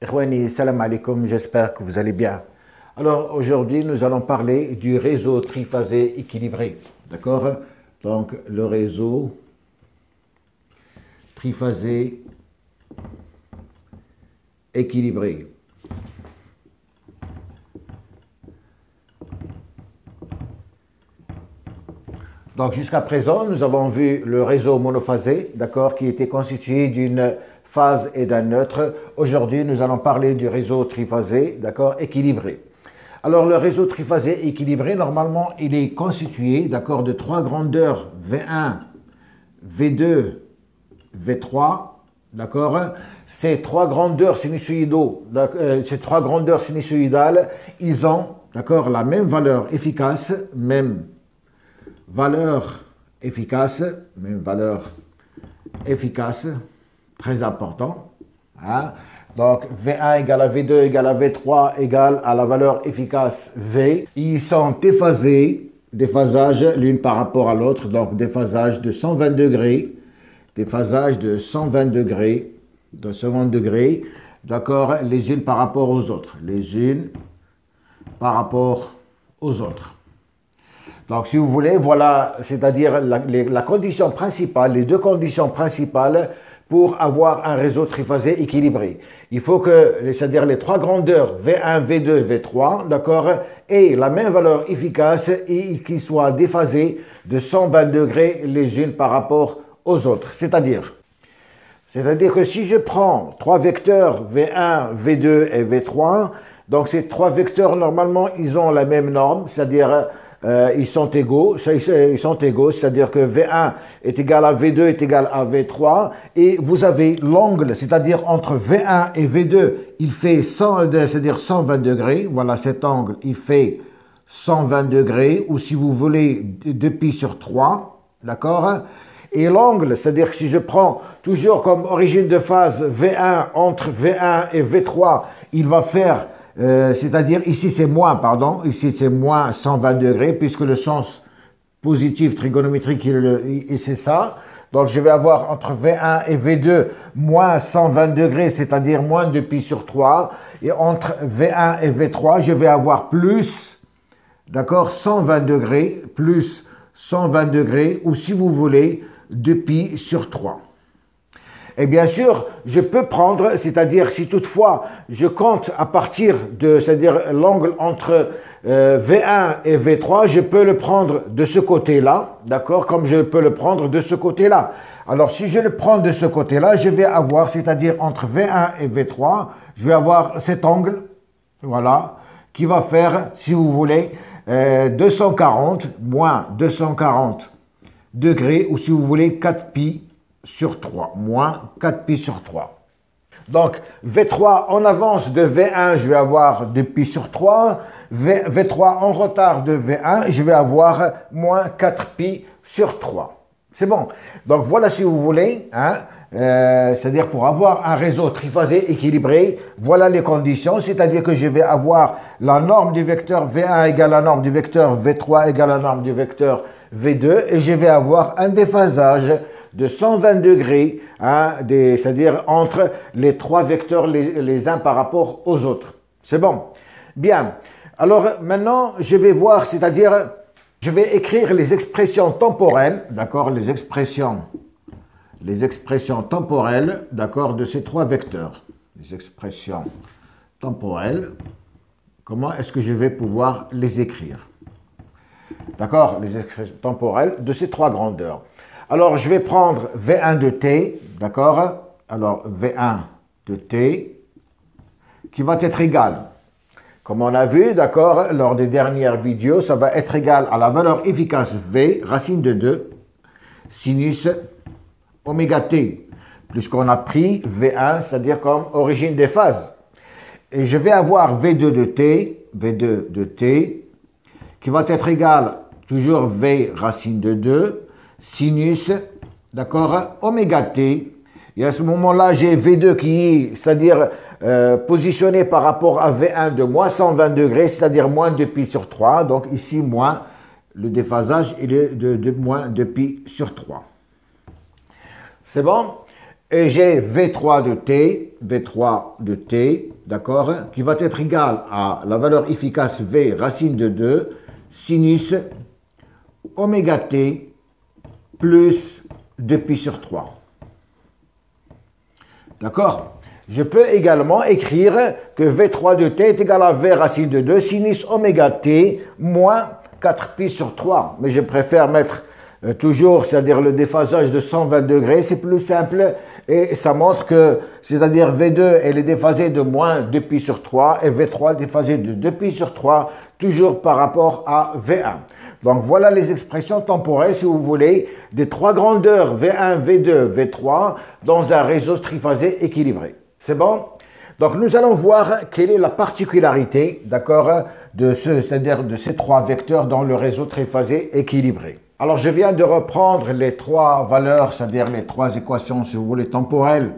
Ikhwani, salam alaikum, j'espère que vous allez bien. Alors aujourd'hui, nous allons parler du réseau triphasé équilibré. D'accord? Donc le réseau triphasé équilibré. Donc jusqu'à présent, nous avons vu le réseau monophasé, d'accord, qui était constitué d'une phase et d'un neutre. Aujourd'hui, nous allons parler du réseau triphasé, d'accord, équilibré. Alors, le réseau triphasé équilibré, normalement, il est constitué, d'accord, de trois grandeurs V1, V2, V3, d'accord. Ces trois grandeurs sinusoïdales, ils ont, d'accord, la même valeur efficace, même valeur efficace, très important. Hein? Donc V1 égale à V2 égale à V3 égale à la valeur efficace V. Ils sont déphasés, déphasage l'une par rapport à l'autre, donc déphasage de 120 degrés, déphasage de 120 degrés, d'accord, les unes par rapport aux autres, les unes par rapport aux autres. Donc, si vous voulez, voilà, c'est-à-dire la condition principale, les deux conditions principales pour avoir un réseau triphasé équilibré. Il faut que, c'est-à-dire les trois grandeurs V1, V2, V3, d'accord, aient la même valeur efficace et qu'ils soient déphasés de 120 degrés les unes par rapport aux autres. C'est-à-dire que si je prends trois vecteurs V1, V2 et V3, donc ces trois vecteurs, normalement, ils ont la même norme, c'est-à-dire ils sont égaux, c'est-à-dire que V1 est égal à V2 est égal à V3, et vous avez l'angle, c'est-à-dire entre V1 et V2, il fait 120 degrés, voilà cet angle, il fait 120 degrés, ou si vous voulez, 2π sur 3, d'accord? Et l'angle, c'est-à-dire que si je prends toujours comme origine de phase V1 entre V1 et V3, il va faire c'est-à-dire ici c'est moins, ici c'est moins 120 degrés puisque le sens positif trigonométrique c'est ça. Donc je vais avoir entre V1 et V2 moins 120 degrés, c'est-à-dire moins 2π sur 3. Et entre V1 et V3, je vais avoir plus, d'accord, 120 degrés, plus 120 degrés, ou si vous voulez, 2π sur 3. Et bien sûr, je peux prendre, c'est-à-dire si toutefois je compte à partir de, c'est-à-dire l'angle entre V1 et V3, je peux le prendre de ce côté-là, d'accord, comme je peux le prendre de ce côté-là. Alors si je le prends de ce côté-là, je vais avoir, c'est-à-dire entre V1 et V3, je vais avoir cet angle, voilà, qui va faire, si vous voulez, 240 moins 240 degrés, ou si vous voulez 4π sur 3, moins 4π sur 3. Donc, V3 en avance de V1, je vais avoir 2π sur 3. V3 en retard de V1, je vais avoir moins 4π sur 3. C'est bon. Donc, voilà si vous voulez, hein, c'est-à-dire pour avoir un réseau triphasé équilibré, voilà les conditions, c'est-à-dire que je vais avoir la norme du vecteur V1 égale à la norme du vecteur V3 égale à la norme du vecteur V2, et je vais avoir un déphasage de 120 degrés, hein, c'est-à-dire entre les trois vecteurs les uns par rapport aux autres. C'est bon? Bien. Alors maintenant, je vais voir, c'est-à-dire, je vais écrire les expressions temporelles, d'accord, les expressions temporelles, d'accord, de ces trois vecteurs. Les expressions temporelles, comment est-ce que je vais pouvoir les écrire? D'accord, les expressions temporelles de ces trois grandeurs. Alors, je vais prendre V1 de t, d'accord? Alors, V1 de t, qui va être égal, comme on a vu, d'accord, lors des dernières vidéos, ça va être égal à la valeur efficace V, racine de 2, sinus oméga t, puisqu'on a pris V1, c'est-à-dire comme origine des phases. Et je vais avoir V2 de t, qui va être égal, toujours V racine de 2, sinus, d'accord, oméga t, et à ce moment-là, j'ai V2 qui est, c'est-à-dire positionné par rapport à V1 de moins 120 degrés, c'est-à-dire moins 2π sur 3, donc ici, moins, le déphasage est de moins 2π sur 3. C'est bon? Et j'ai V3 de t, d'accord, qui va être égal à la valeur efficace V racine de 2 sinus oméga t plus 2π sur 3. D'accord? Je peux également écrire que V3 de t est égal à V racine de 2 sinus oméga t moins 4π sur 3. Mais je préfère mettre toujours, c'est-à-dire le déphasage de 120 degrés, c'est plus simple et ça montre que, c'est-à-dire V2, elle est déphasée de moins 2π sur 3 et V3 déphasée de 2π sur 3, toujours par rapport à V1. Donc voilà les expressions temporelles, si vous voulez, des trois grandeurs V1, V2, V3 dans un réseau triphasé équilibré. C'est bon? Donc nous allons voir quelle est la particularité, d'accord, c'est-à-dire de ces trois vecteurs dans le réseau triphasé équilibré. Alors je viens de reprendre les trois valeurs, c'est-à-dire les trois équations, si vous voulez, temporelles,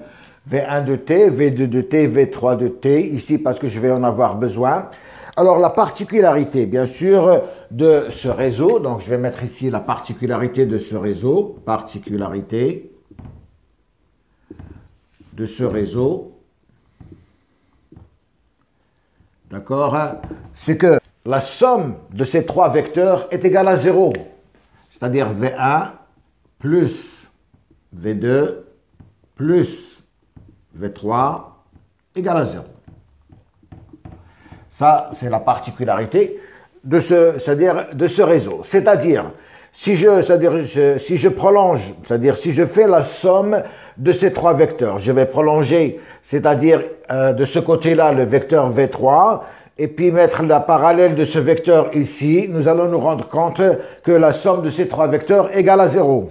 V1 de t, V2 de t, V3 de t, ici parce que je vais en avoir besoin. Alors la particularité, bien sûr, de ce réseau, donc je vais mettre ici la particularité de ce réseau, particularité de ce réseau, d'accord, c'est que la somme de ces trois vecteurs est égale à 0, c'est-à-dire V1 plus V2 plus V3 égale à 0. Ça, c'est la particularité de ce réseau. C'est-à-dire, si je prolonge, c'est-à-dire si je fais la somme de ces trois vecteurs, je vais prolonger, c'est-à-dire de ce côté-là, le vecteur V3, et puis mettre la parallèle de ce vecteur ici, nous allons nous rendre compte que la somme de ces trois vecteurs est égale à 0.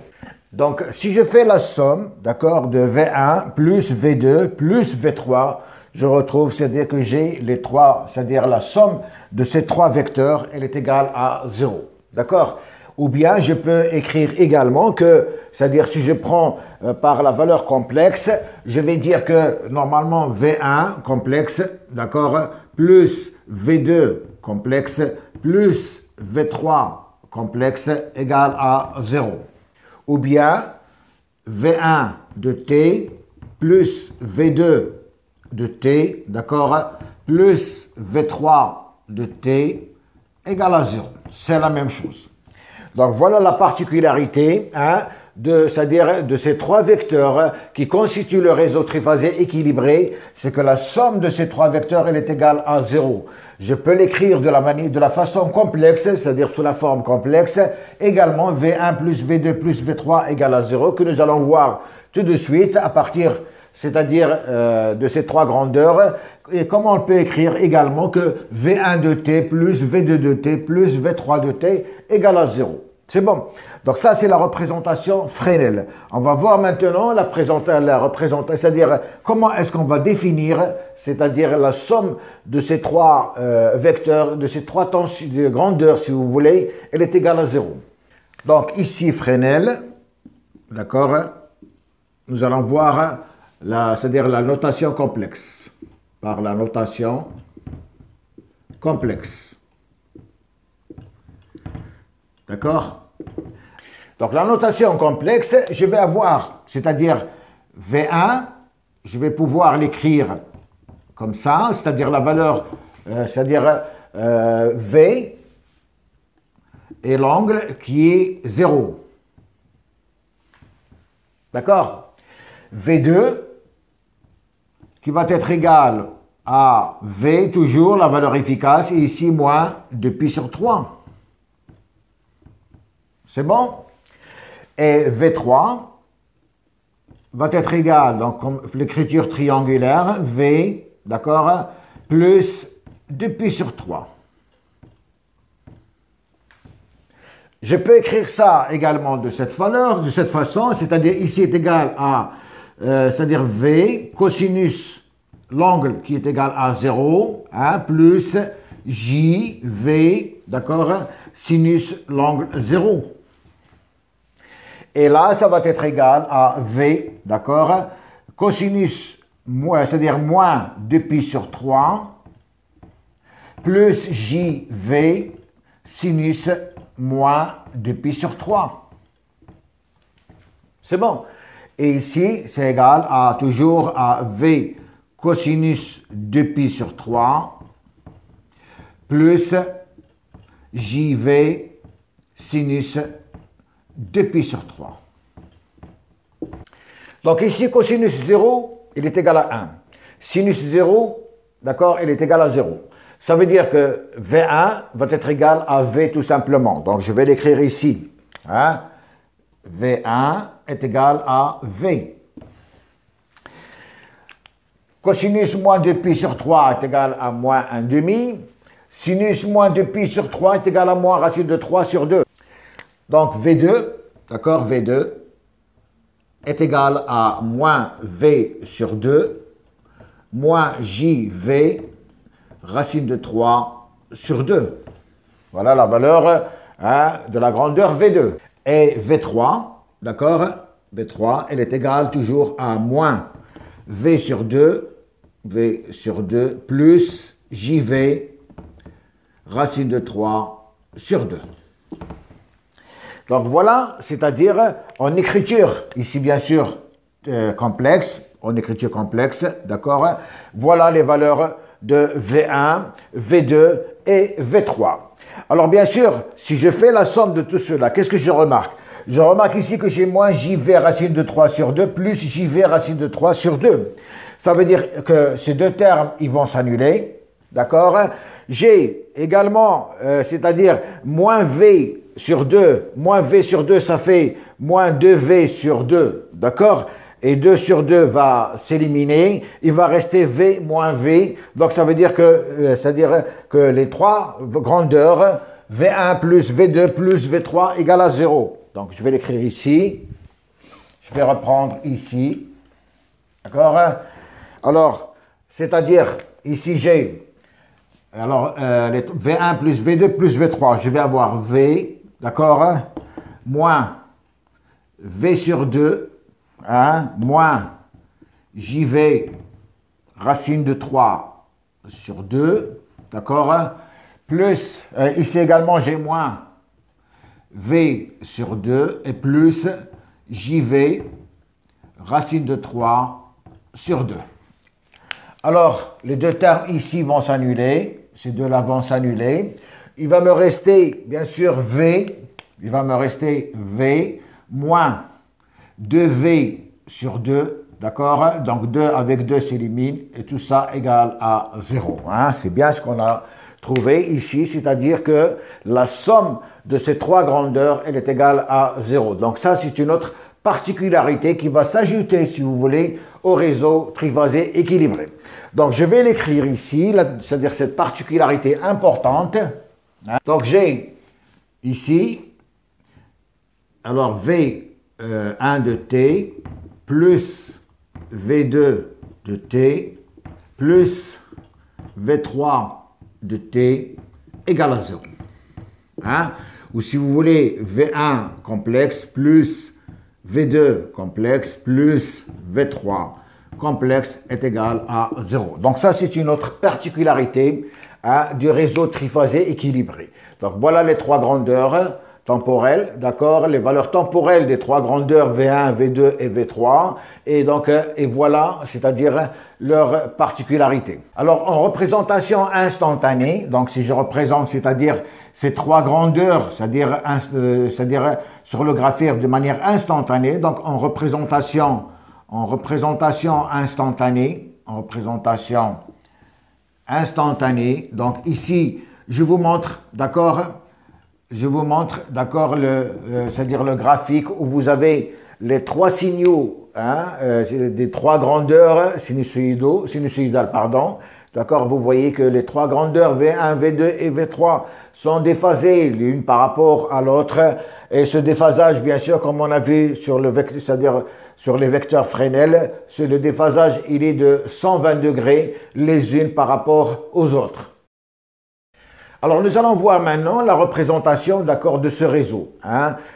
Donc, si je fais la somme, d'accord, de V1 plus V2 plus V3, je retrouve, c'est-à-dire que j'ai les trois, c'est-à-dire la somme de ces trois vecteurs, elle est égale à 0. D'accord? Ou bien je peux écrire également que, c'est-à-dire si je prends par la valeur complexe, je vais dire que normalement V1 complexe, d'accord, plus V2 complexe, plus V3 complexe égale à 0. Ou bien V1 de t plus V2 de t, d'accord, plus V3 de t égale à 0. C'est la même chose. Donc voilà la particularité, c'est-à-dire de ces trois vecteurs qui constituent le réseau triphasé équilibré, c'est que la somme de ces trois vecteurs elle est égale à 0. Je peux l'écrire de la façon complexe, c'est-à-dire sous la forme complexe, également V1 plus V2 plus V3 égale à 0, que nous allons voir tout de suite à partir, c'est-à-dire de ces trois grandeurs, et comment on peut écrire également que V1 de t plus V2 de t plus V3 de t égale à 0. C'est bon. Donc ça, c'est la représentation Fresnel. On va voir maintenant la représentation, c'est-à-dire comment est-ce qu'on va définir, c'est-à-dire la somme de ces trois vecteurs, de ces trois de grandeurs, si vous voulez, elle est égale à 0. Donc ici, Fresnel, d'accord, nous allons voir c'est-à-dire la notation complexe, par la notation complexe. D'accord? Donc la notation complexe, je vais avoir, c'est-à-dire V1, je vais pouvoir l'écrire comme ça, c'est-à-dire la valeur, V et l'angle qui est 0. D'accord? V2 qui va être égal à V, toujours la valeur efficace, et ici moins 2π sur 3. C'est bon? Et V3 va être égal, donc comme l'écriture triangulaire, V, d'accord, plus 2π sur 3. Je peux écrire ça également de cette façon, c'est-à-dire ici est égal à, c'est-à-dire V, cosinus, l'angle qui est égal à 0, plus J, V, d'accord, sinus, l'angle 0. Et là, ça va être égal à V, d'accord, cosinus, c'est-à-dire moins 2π sur 3, plus JV, sinus, moins 2π sur 3. C'est bon. Et ici, c'est égal à toujours à V cosinus 2pi sur 3 plus JV sinus 2pi sur 3. Donc ici, cosinus 0, il est égal à 1. Sinus 0, d'accord, il est égal à 0. Ça veut dire que V1 va être égal à V tout simplement. Donc je vais l'écrire ici. Hein? V1 est égal à V. Cosinus moins 2pi sur 3 est égal à moins 1 demi. Sinus moins 2pi sur 3 est égal à moins racine de 3 sur 2. Donc V2, d'accord, V2 est égal à moins V sur 2 moins JV racine de 3 sur 2. Voilà la valeur de la grandeur V2. Et V3, d'accord, V3, elle est égale toujours à moins V sur 2 plus JV racine de 3 sur 2. Donc voilà, c'est-à-dire en écriture, ici bien sûr complexe, en écriture complexe, d'accord, voilà les valeurs de V1, V2 et V3. Alors bien sûr, si je fais la somme de tout cela, qu'est-ce que je remarque? Je remarque ici que j'ai moins JV racine de 3 sur 2 plus JV racine de 3 sur 2. Ça veut dire que ces deux termes, ils vont s'annuler, d'accord? J'ai également, c'est-à-dire moins V sur 2, moins V sur 2, ça fait moins 2V sur 2, d'accord? Et 2 sur 2 va s'éliminer, il va rester V moins V, donc ça veut dire que, les trois grandeurs, V1 plus V2 plus V3 égale à 0. Donc je vais l'écrire ici, je vais reprendre ici, d'accord? Alors, c'est-à-dire, ici j'ai, alors V1 plus V2 plus V3, je vais avoir V, d'accord, moins V sur 2, moins JV racine de 3 sur 2, d'accord, plus, ici également j'ai moins V sur 2 et plus JV racine de 3 sur 2. Alors, les deux termes ici vont s'annuler, ces deux-là vont s'annuler. Il va me rester, bien sûr, V, il va me rester V moins 2V sur 2, d'accord? Donc 2 avec 2 s'élimine et tout ça égale à 0. Hein? C'est bien ce qu'on a trouvé ici, c'est-à-dire que la somme de ces trois grandeurs, elle est égale à 0. Donc ça, c'est une autre particularité qui va s'ajouter, si vous voulez, au réseau triphasé équilibré. Donc je vais l'écrire ici, c'est-à-dire cette particularité importante. Donc j'ai ici, alors V1 de T plus V2 de T plus V3 de T égale à 0. Hein? Ou si vous voulez, V1 complexe plus V2 complexe plus V3 complexe est égal à 0. Donc ça, c'est une autre particularité du réseau triphasé équilibré. Donc voilà les trois grandeurs temporelles, d'accord, les valeurs temporelles des trois grandeurs V1, V2 et V3, et donc et voilà, c'est-à-dire leur particularité. Alors en représentation instantanée, donc si je représente, c'est-à-dire ces trois grandeurs, c'est-à-dire sur le graphique de manière instantanée, donc en représentation instantanée, donc ici je vous montre, d'accord, c'est-à-dire le graphique où vous avez les trois signaux, des trois grandeurs sinusoïdales, pardon. D'accord, vous voyez que les trois grandeurs V1, V2 et V3 sont déphasées l'une par rapport à l'autre. Et ce déphasage, bien sûr, comme on a vu sur le vecteur, c'est-à-dire sur les vecteurs Fresnel, le déphasage, il est de 120 degrés les unes par rapport aux autres. Alors, nous allons voir maintenant la représentation, d'accord, de ce réseau.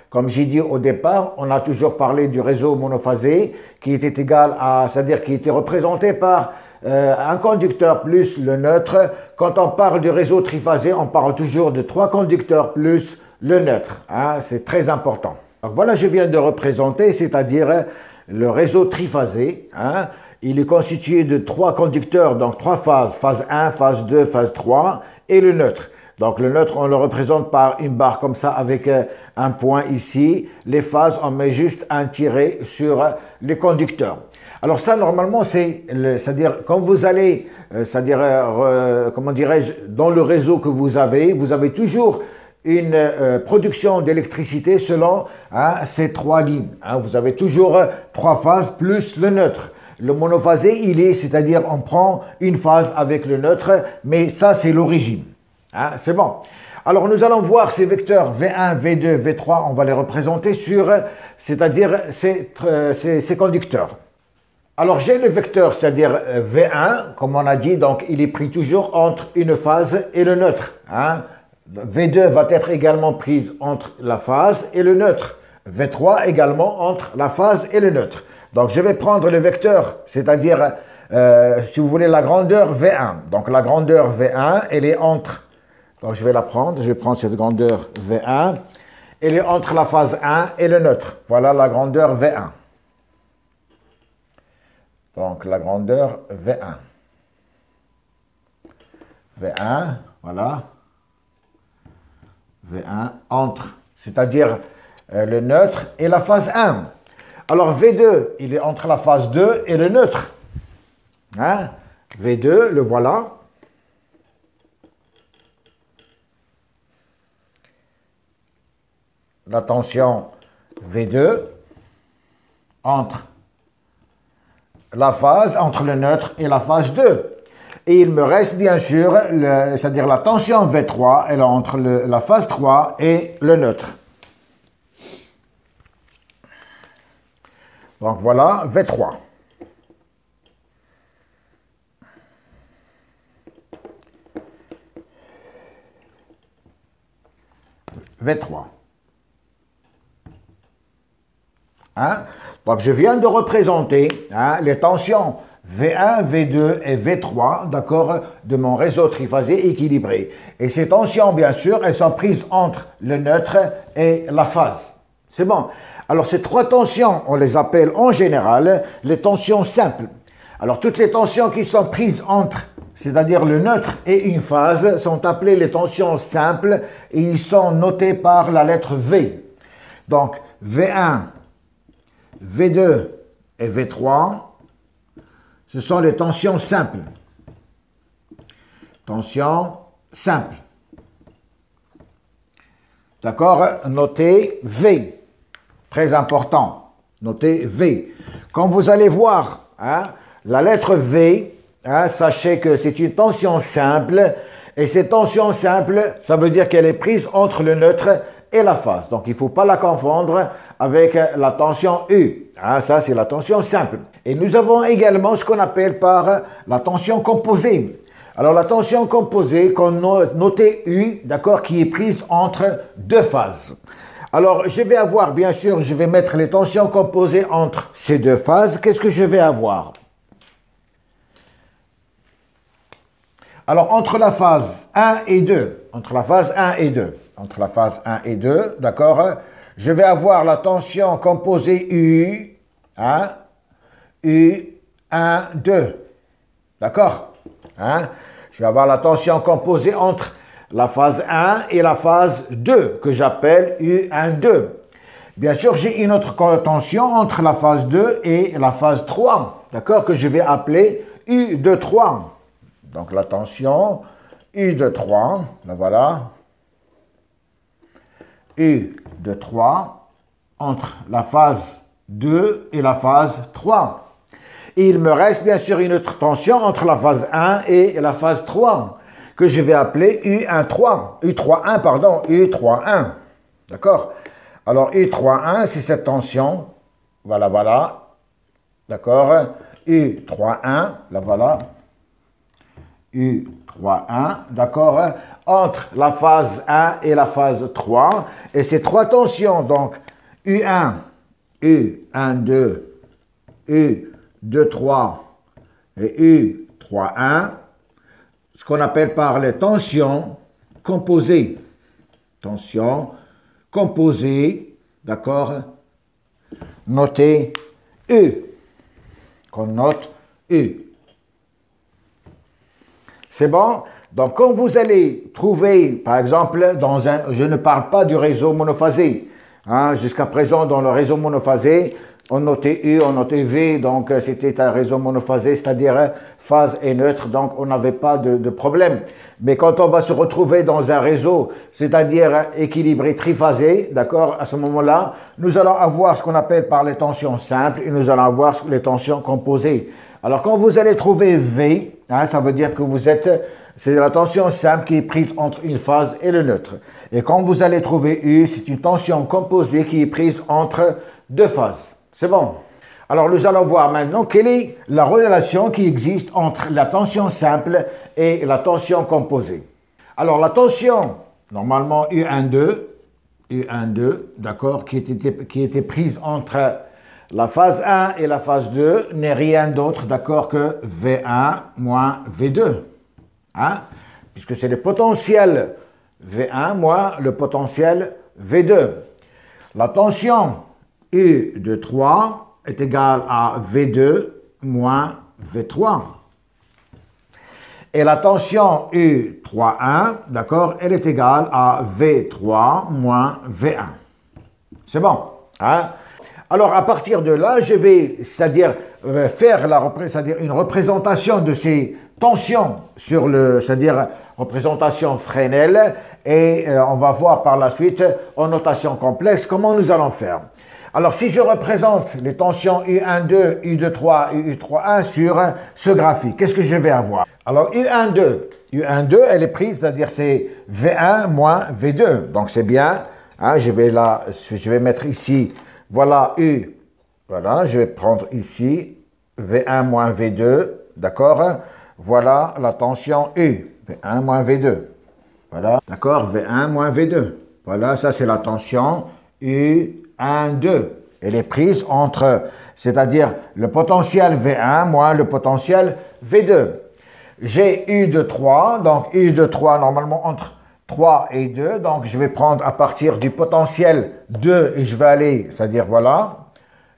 Comme j'ai dit au départ, on a toujours parlé du réseau monophasé qui était égal à, c'est-à-dire qui était représenté par un conducteur plus le neutre. Quand on parle du réseau triphasé, on parle toujours de trois conducteurs plus le neutre. C'est très important. Donc voilà, je viens de représenter, c'est-à-dire le réseau triphasé, hein, il est constitué de 3 conducteurs, donc 3 phases, phase 1, phase 2, phase 3, et le neutre. Donc le neutre, on le représente par une barre comme ça avec un point ici. Les phases, on met juste un tiret sur les conducteurs. Alors ça, normalement, c'est-à-dire quand vous allez, comment dirais-je, dans le réseau que vous avez toujours une production d'électricité selon ces 3 lignes. Hein. Vous avez toujours 3 phases plus le neutre. Le monophasé, c'est-à-dire on prend une phase avec le neutre, mais ça, c'est l'origine. Hein, c'est bon. Alors, nous allons voir ces vecteurs V1, V2, V3, on va les représenter sur, c'est-à-dire ces conducteurs. Alors, j'ai le vecteur, c'est-à-dire V1, comme on a dit, donc il est pris toujours entre une phase et le neutre. Hein. V2 va être également prise entre la phase et le neutre. V3 également entre la phase et le neutre. Donc, je vais prendre le vecteur, c'est-à-dire, si vous voulez, la grandeur V1. Donc, la grandeur V1, elle est entre... Donc, je vais la prendre. Je vais prendre cette grandeur V1. Elle est entre la phase 1 et le neutre. Voilà la grandeur V1. Donc, la grandeur V1. V1, voilà. V1 entre, c'est-à-dire le neutre et la phase 1. Alors, V2, il est entre la phase 2 et le neutre. Hein? V2, le voilà. La tension V2 entre la phase, entre le neutre et la phase 2. Et il me reste bien sûr, c'est-à-dire la tension V3, elle est entre la phase 3 et le neutre. Donc voilà V3. V3. Hein? Donc, je viens de représenter les tensions V1, V2 et V3, d'accord, de mon réseau triphasé équilibré. Et ces tensions, bien sûr, elles sont prises entre le neutre et la phase. C'est bon. Alors, ces 3 tensions, on les appelle en général les tensions simples. Alors, toutes les tensions qui sont prises entre, c'est-à-dire le neutre et une phase, sont appelées les tensions simples et ils sont notés par la lettre V. Donc, V1, V2 et V3, ce sont les tensions simples. Tensions simples. D'accord? Notez V. Très important. Notez V. Quand vous allez voir la lettre V, sachez que c'est une tension simple. Et cette tension simple, ça veut dire qu'elle est prise entre le neutre et la phase. Donc, il ne faut pas la confondre avec la tension U. Ça, c'est la tension simple. Et nous avons également ce qu'on appelle par la tension composée. Alors, la tension composée, qu'on notait U, d'accord, qui est prise entre 2 phases. Alors, je vais avoir, bien sûr, je vais mettre les tensions composées entre ces 2 phases. Qu'est-ce que je vais avoir? Alors, entre la phase 1 et 2, entre la phase 1 et 2, d'accord, je vais avoir la tension composée U, U1, 2, d'accord, je vais avoir la tension composée entre la phase 1 et la phase 2, que j'appelle U1, 2. Bien sûr, j'ai une autre tension entre la phase 2 et la phase 3, d'accord, que je vais appeler U2, 3. Donc, la tension U2, 3, la voilà. U2, 3 entre la phase 2 et la phase 3. Et il me reste bien sûr une autre tension entre la phase 1 et la phase 3 que je vais appeler U1, 1. D'accord? Alors U3, 1, c'est cette tension. Voilà, voilà. D'accord? U3, 1, la voilà. U3, 1, d'accord, entre la phase 1 et la phase 3. Et ces 3 tensions, donc U1, U1, 2, U2, 3 et U3, 1, ce qu'on appelle par les tensions composées. Tensions composées, d'accord, notez U, qu'on note U. C'est bon? Donc, quand vous allez trouver, par exemple, je ne parle pas du réseau monophasé. Hein, jusqu'à présent, dans le réseau monophasé, on notait U, on notait V, donc c'était un réseau monophasé, c'est-à-dire phase et neutre, donc on n'avait pas de problème. Mais quand on va se retrouver dans un réseau, c'est-à-dire équilibré triphasé, d'accord, à ce moment-là, nous allons avoir ce qu'on appelle par les tensions simples et nous allons avoir les tensions composées. Alors quand vous allez trouver V, hein, ça veut dire que c'est la tension simple qui est prise entre une phase et le neutre. Et quand vous allez trouver U, c'est une tension composée qui est prise entre deux phases. C'est bon. Alors nous allons voir maintenant quelle est la relation qui existe entre la tension simple et la tension composée. Alors la tension, normalement U12, d'accord, qui était prise entre la phase 1 et la phase 2 n'est rien d'autre, d'accord, que V1 moins V2. Hein? Puisque c'est le potentiel V1 moins le potentiel V2. La tension U de 3 est égale à V2 moins V3. Et la tension U31, d'accord, elle est égale à V3 moins V1. C'est bon. Hein? Alors, à partir de là, je vais, c'est-à-dire faire une représentation de ces tensions sur c'est-à-dire représentation Fresnel, et on va voir par la suite en notation complexe comment nous allons faire. Alors, si je représente les tensions U12, U23 et U31 sur ce graphique, qu'est-ce que je vais avoir? Alors, U12, elle est prise, c'est-à-dire c'est V1 moins V2. Donc, c'est bien. Hein, je vais mettre ici, voilà U. Voilà, je vais prendre ici V1 moins V2. D'accord? Voilà la tension U. V1 moins V2. Voilà. D'accord? V1 moins V2. Voilà, ça c'est la tension U1, 2. Elle est prise entre, c'est-à-dire le potentiel V1 moins le potentiel V2. J'ai U de 3, donc U de 3 normalement entre 3 et 2, donc je vais prendre à partir du potentiel 2 et je vais aller, c'est-à-dire voilà,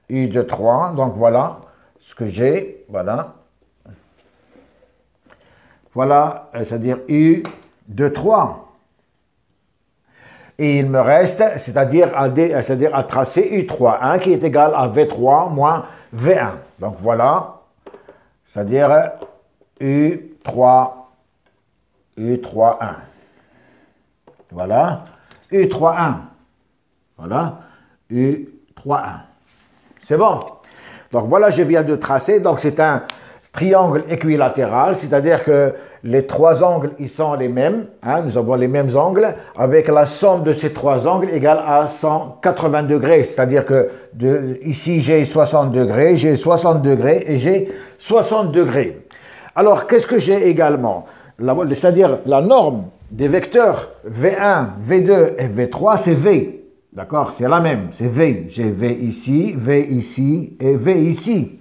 U de 3, donc voilà ce que j'ai, voilà. Voilà, c'est-à-dire U de 3. Et il me reste, c'est-à-dire à tracer U31 qui est égal à V3 moins V1. Donc voilà, c'est-à-dire U31. Voilà, U31. Voilà, U31. C'est bon. Donc voilà, je viens de tracer. Donc c'est un triangle équilatéral, c'est-à-dire que les trois angles, ils sont les mêmes. Hein, nous avons les mêmes angles, avec la somme de ces trois angles égale à 180 degrés. C'est-à-dire que ici, j'ai 60 degrés, j'ai 60 degrés et j'ai 60 degrés. Alors, qu'est-ce que j'ai également? C'est-à-dire la norme des vecteurs V1, V2 et V3, c'est V. D'accord? C'est la même, c'est V. J'ai V ici et V ici.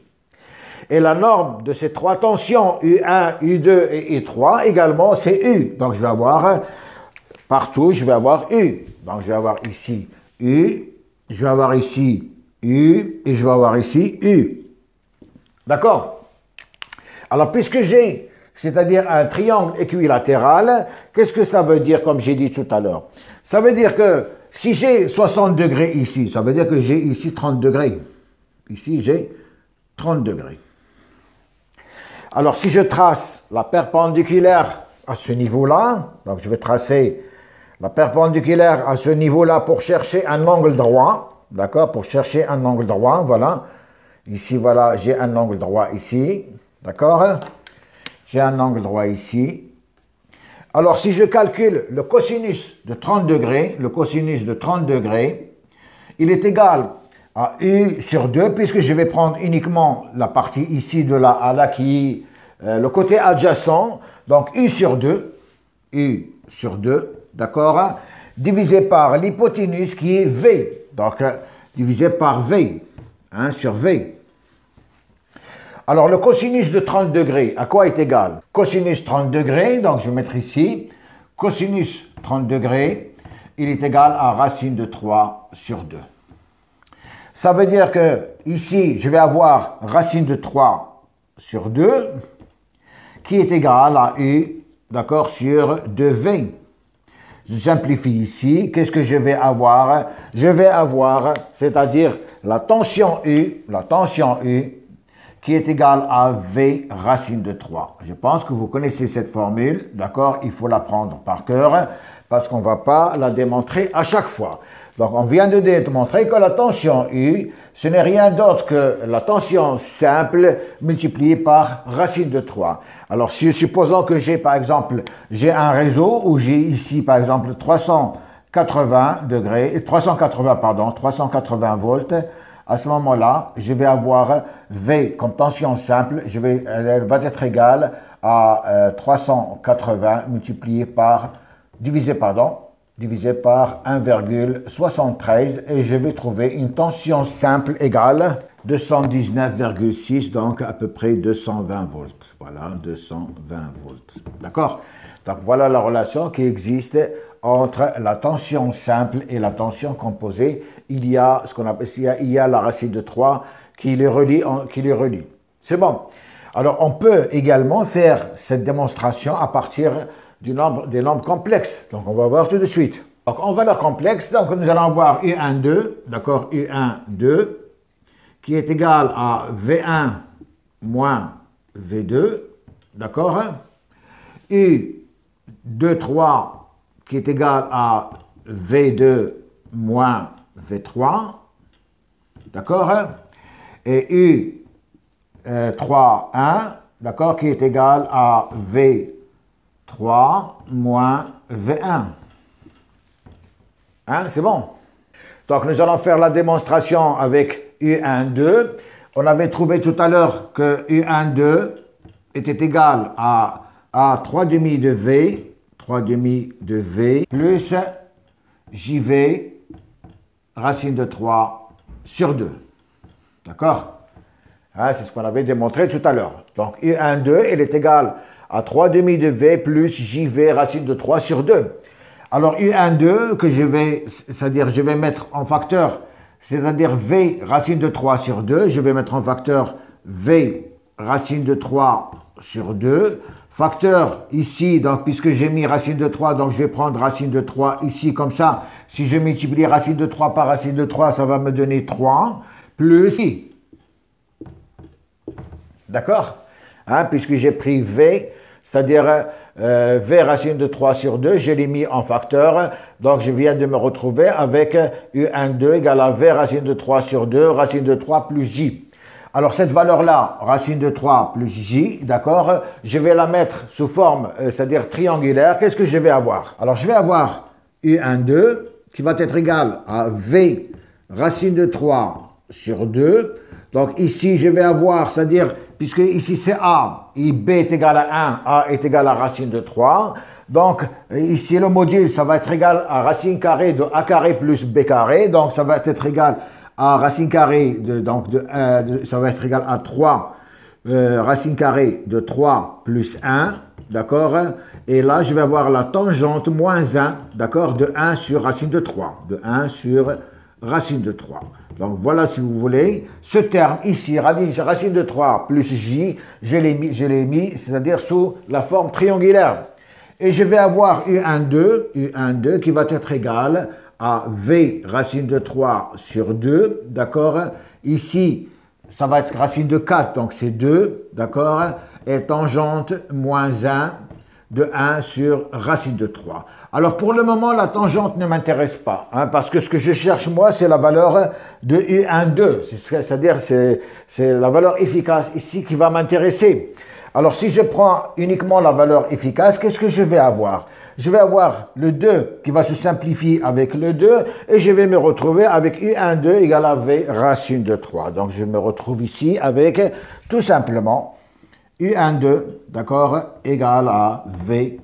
Et la norme de ces trois tensions, U1, U2 et U3, également, c'est U. Donc, je vais avoir, partout, je vais avoir U. Donc, je vais avoir ici U, je vais avoir ici U, et je vais avoir ici U. D'accord? Alors, puisque j'ai, c'est-à-dire un triangle équilatéral, qu'est-ce que ça veut dire, comme j'ai dit tout à l'heure? Ça veut dire que si j'ai 60 degrés ici, ça veut dire que j'ai ici 30 degrés. Ici, j'ai 30 degrés. Alors, si je trace la perpendiculaire à ce niveau-là, donc je vais tracer la perpendiculaire à ce niveau-là pour chercher un angle droit, d'accord, pour chercher un angle droit, voilà. Ici, voilà, j'ai un angle droit ici, d'accord. J'ai un angle droit ici. Alors, si je calcule le cosinus de 30 degrés, il est égal à U sur 2, puisque je vais prendre uniquement la partie ici de là à là qui est le côté adjacent. Donc, U sur 2, d'accord, divisé par l'hypoténuse qui est V. Donc, divisé par V, hein, sur V. Alors, le cosinus de 30 degrés, à quoi est égal? Cosinus 30 degrés, donc je vais mettre ici, cosinus 30 degrés, il est égal à racine de 3 sur 2. Ça veut dire que ici, je vais avoir racine de 3 sur 2 qui est égal à U, d'accord, sur 2V. Je simplifie ici. Qu'est-ce que je vais avoir? Je vais avoir, c'est-à-dire la tension U, qui est égale à V racine de 3. Je pense que vous connaissez cette formule, d'accord? Il faut la prendre par cœur parce qu'on ne va pas la démontrer à chaque fois. Donc, on vient de démontrer que la tension U, ce n'est rien d'autre que la tension simple multipliée par racine de 3. Alors, supposons que j'ai, par exemple, j'ai un réseau où j'ai ici, par exemple, 380 volts. À ce moment-là, je vais avoir V comme tension simple, elle va être égale à 380 divisé par 1,73 et je vais trouver une tension simple égale 219,6, donc à peu près 220 volts. Voilà, 220 volts. D'accord? Donc voilà la relation qui existe entre la tension simple et la tension composée. Il y a ce qu'on appelle la racine de 3 qui les relie. C'est bon. Alors on peut également faire cette démonstration à partir des nombres complexes. Donc on va voir tout de suite. Donc en valeur complexe, donc nous allons avoir U12, d'accord, U12, qui est égal à V1 moins V2, d'accord, U23 qui est égal à V2 moins V3, d'accord, et U31, d'accord, qui est égal à V3 moins V1. Hein, c'est bon. Donc, nous allons faire la démonstration avec U12. On avait trouvé tout à l'heure que U12 était égal à 3 demi de V, plus JV, racine de 3 sur 2. D'accord? Hein, c'est ce qu'on avait démontré tout à l'heure. Donc, U12, elle est égale à 3 demi de V plus JV, racine de 3 sur 2. Alors, U12, que je vais mettre en facteur, c'est-à-dire V racine de 3 sur 2, je vais mettre en facteur V racine de 3 sur 2. Facteur ici, donc puisque j'ai mis racine de 3, donc je vais prendre racine de 3 ici, comme ça. Si je multiplie racine de 3 par racine de 3, ça va me donner 3, plus ici. D'accord? Hein, puisque j'ai pris V, c'est-à-dire V racine de 3 sur 2, je l'ai mis en facteur, donc je viens de me retrouver avec U12 égale à V racine de 3 sur 2, racine de 3 plus J. Alors cette valeur-là, racine de 3 plus J, d'accord, je vais la mettre sous forme, c'est-à-dire triangulaire. Qu'est-ce que je vais avoir? Alors je vais avoir U12 qui va être égal à V racine de 3 sur 2. Donc ici, je vais avoir, c'est-à-dire, puisque ici c'est A, et B est égal à 1, A est égal à racine de 3. Donc ici, le module, ça va être égal à racine carrée de A carré plus B carré. Donc ça va être égal à racine carrée ça va être égal à 3 racine carrée de 3 plus 1, d'accord? Et là, je vais avoir la tangente moins 1, d'accord, de 1 sur racine de 3, de 1 sur racine de 3. Donc voilà, si vous voulez, ce terme ici, racine de 3 plus J, je l'ai mis, c'est-à-dire sous la forme triangulaire. Et je vais avoir U12 qui va être égal à V racine de 3 sur 2, d'accord? Ici, ça va être racine de 4, donc c'est 2, d'accord? Et tangente moins 1 de 1 sur racine de 3. Alors pour le moment, la tangente ne m'intéresse pas, hein, parce que ce que je cherche moi, c'est la valeur de U12, c'est-à-dire c'est la valeur efficace ici qui va m'intéresser. Alors si je prends uniquement la valeur efficace, qu'est-ce que je vais avoir? Je vais avoir le 2 qui va se simplifier avec le 2 et je vais me retrouver avec U12 égale à V racine de 3. Donc je me retrouve ici avec tout simplement U12, d'accord, égale à V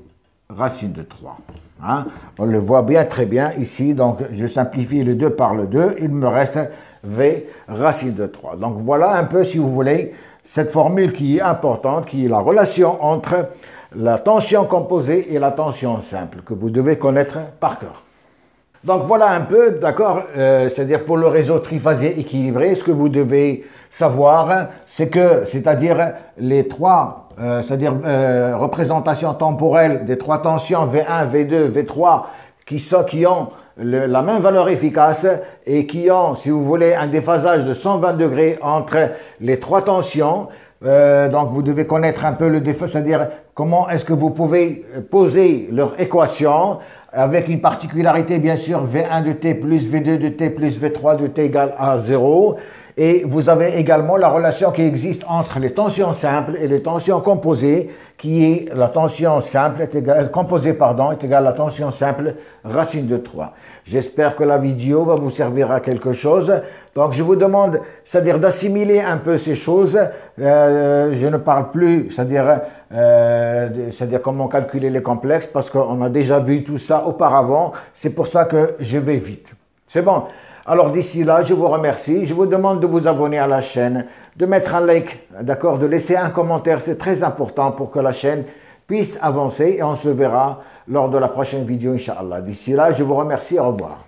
racine de 3. Hein? On le voit bien, très bien ici, donc je simplifie le 2 par le 2, il me reste V racine de 3. Donc voilà un peu, si vous voulez, cette formule qui est importante, qui est la relation entre la tension composée et la tension simple, que vous devez connaître par cœur. Donc voilà un peu, d'accord, c'est-à-dire pour le réseau triphasé équilibré, ce que vous devez savoir, c'est que, c'est-à-dire les trois, représentations temporelles des trois tensions V1, V2, V3 qui ont la même valeur efficace et qui ont, si vous voulez, un déphasage de 120 degrés entre les trois tensions. Donc vous devez connaître un peu le défaut, c'est-à-dire comment est-ce que vous pouvez poser leur équation avec une particularité bien sûr V1 de t plus V2 de t plus V3 de t égale à 0. Et vous avez également la relation qui existe entre les tensions simples et les tensions composées, qui est la tension simple composée est égale à la tension simple racine de 3. J'espère que la vidéo va vous servir à quelque chose. Donc je vous demande, c'est-à-dire d'assimiler un peu ces choses. Je ne parle plus, c'est-à-dire comment calculer les complexes, parce qu'on a déjà vu tout ça auparavant. C'est pour ça que je vais vite. C'est bon. Alors d'ici là, je vous remercie. Je vous demande de vous abonner à la chaîne, de mettre un like, d'accord, de laisser un commentaire. C'est très important pour que la chaîne puisse avancer et on se verra lors de la prochaine vidéo, Inch'Allah. D'ici là, je vous remercie. Au revoir.